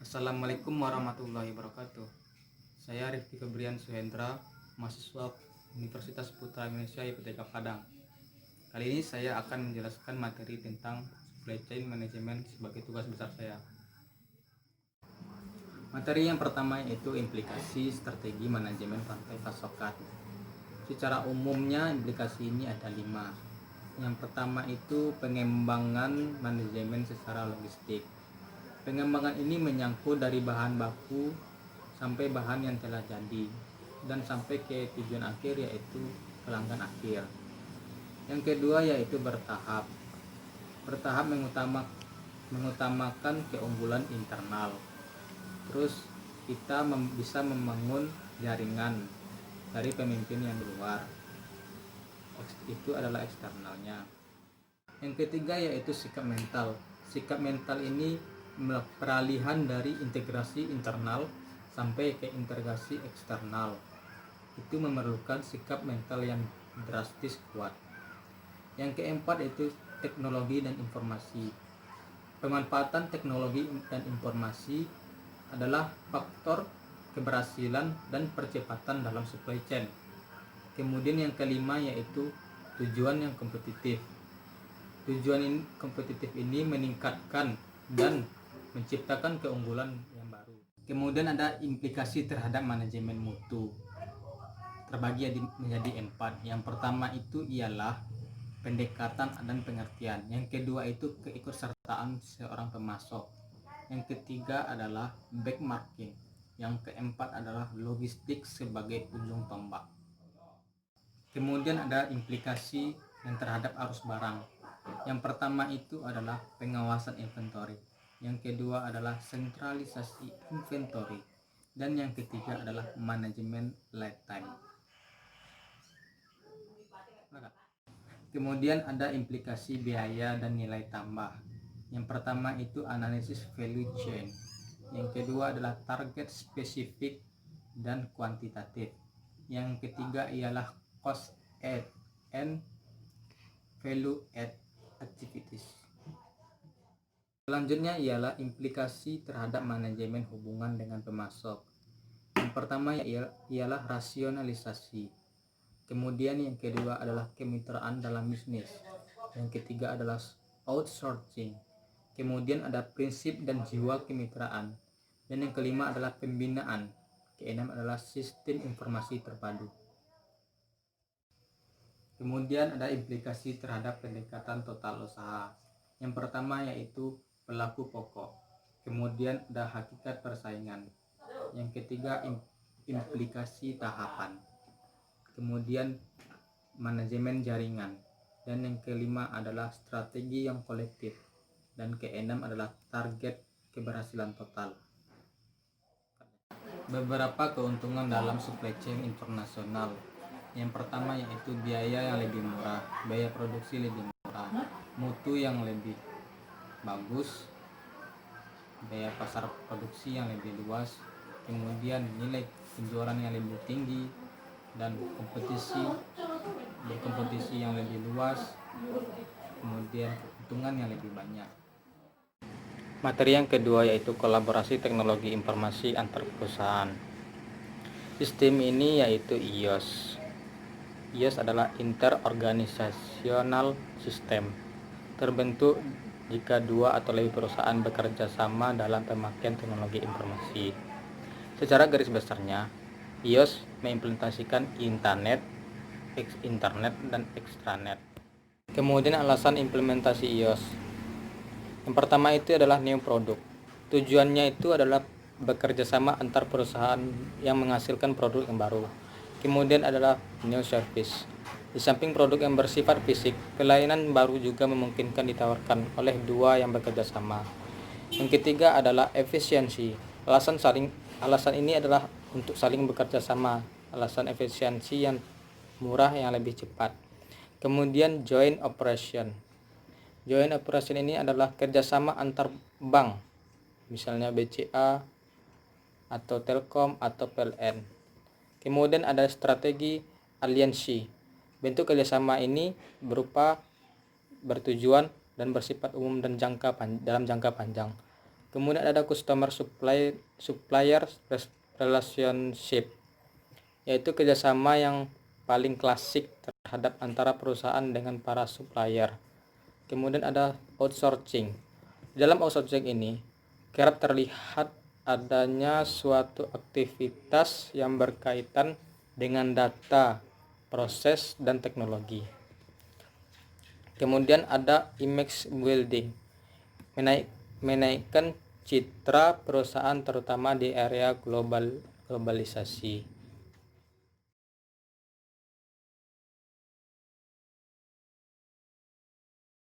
Assalamualaikum warahmatullahi wabarakatuh. Saya Rifki Febrian Suhendra, mahasiswa Universitas Putra Indonesia IPTK Padang. Kali ini saya akan menjelaskan materi tentang supply chain management sebagai tugas besar saya. Materi yang pertama yaitu implikasi strategi manajemen rantai pasokan. Secara umumnya implikasi ini ada 5. Yang pertama itu pengembangan manajemen secara logistik. Pengembangan ini menyangkut dari bahan baku sampai bahan yang telah jadi dan sampai ke tujuan akhir yaitu pelanggan akhir. Yang kedua yaitu bertahap. Bertahap mengutamakan keunggulan internal. Terus kita bisa membangun jaringan dari pemimpin yang di luar. Itu adalah eksternalnya. Yang ketiga yaitu sikap mental. Sikap mental ini peralihan dari integrasi internal sampai ke integrasi eksternal. Itu memerlukan sikap mental yang drastis kuat. Yang keempat itu teknologi dan informasi. Pemanfaatan teknologi dan informasi adalah faktor keberhasilan dan percepatan dalam supply chain. Kemudian yang kelima yaitu tujuan yang kompetitif. Tujuan kompetitif ini meningkatkan dan menciptakan keunggulan yang baru. Kemudian ada implikasi terhadap manajemen mutu. Terbagi menjadi 4. Yang pertama itu ialah pendekatan dan pengertian. Yang kedua itu keikutsertaan seorang pemasok. Yang ketiga adalah benchmarking. Yang keempat adalah logistik sebagai ujung tombak. Kemudian ada implikasi yang terhadap arus barang. Yang pertama itu adalah pengawasan inventory. Yang kedua adalah sentralisasi inventory. Dan yang ketiga adalah manajemen lead time. Kemudian ada implikasi biaya dan nilai tambah. Yang pertama itu analisis value chain. Yang kedua adalah target spesifik dan kuantitatif. Yang ketiga ialah cost add and value add activities. Selanjutnya ialah implikasi terhadap manajemen hubungan dengan pemasok. Yang pertama ialah rasionalisasi. Kemudian yang kedua adalah kemitraan dalam bisnis. Yang ketiga adalah outsourcing. Kemudian ada prinsip dan jiwa kemitraan. Dan yang kelima adalah pembinaan. Keenam adalah sistem informasi terpadu. Kemudian ada implikasi terhadap pendekatan total usaha. Yang pertama yaitu pelaku pokok. Kemudian ada hakikat persaingan. Yang ketiga implikasi tahapan. Kemudian manajemen jaringan. Dan yang kelima adalah strategi yang kolektif. Dan keenam adalah target keberhasilan total. Beberapa keuntungan dalam supply chain internasional. Yang pertama yaitu biaya yang lebih murah, biaya produksi lebih murah, mutu yang lebih bagus, biaya pasar produksi yang lebih luas, kemudian nilai penjualan yang lebih tinggi, dan kompetisi yang lebih luas, kemudian keuntungan yang lebih banyak. Materi yang kedua yaitu kolaborasi teknologi informasi antar perusahaan. Sistem ini yaitu IOS. IOS adalah Interorganizational System. Terbentuk jika 2 atau lebih perusahaan bekerja sama dalam pemakaian teknologi informasi. Secara garis besarnya, IOS mengimplementasikan internet, dan extranet. Kemudian alasan implementasi IOS. Yang pertama itu adalah new product. Tujuannya itu adalah bekerja sama antar perusahaan yang menghasilkan produk yang baru. Kemudian adalah new service. Di samping produk yang bersifat fisik, pelayanan baru juga memungkinkan ditawarkan oleh 2 yang bekerja sama. Yang ketiga adalah efisiensi. Alasan ini adalah untuk saling bekerja sama. Alasan efisiensi yang murah yang lebih cepat. Kemudian joint operation. Joint operation ini adalah kerjasama antar bank, misalnya BCA atau Telkom atau PLN. Kemudian ada strategi aliansi. Bentuk kerjasama ini berupa bertujuan dan bersifat umum dan dalam jangka panjang. Kemudian ada supplier relationship, yaitu kerjasama yang paling klasik terhadap antara perusahaan dengan para supplier. Kemudian ada outsourcing. Dalam outsourcing ini kerap terlihat adanya suatu aktivitas yang berkaitan dengan data, proses, dan teknologi. Kemudian ada image building, menaikkan citra perusahaan terutama di area globalisasi.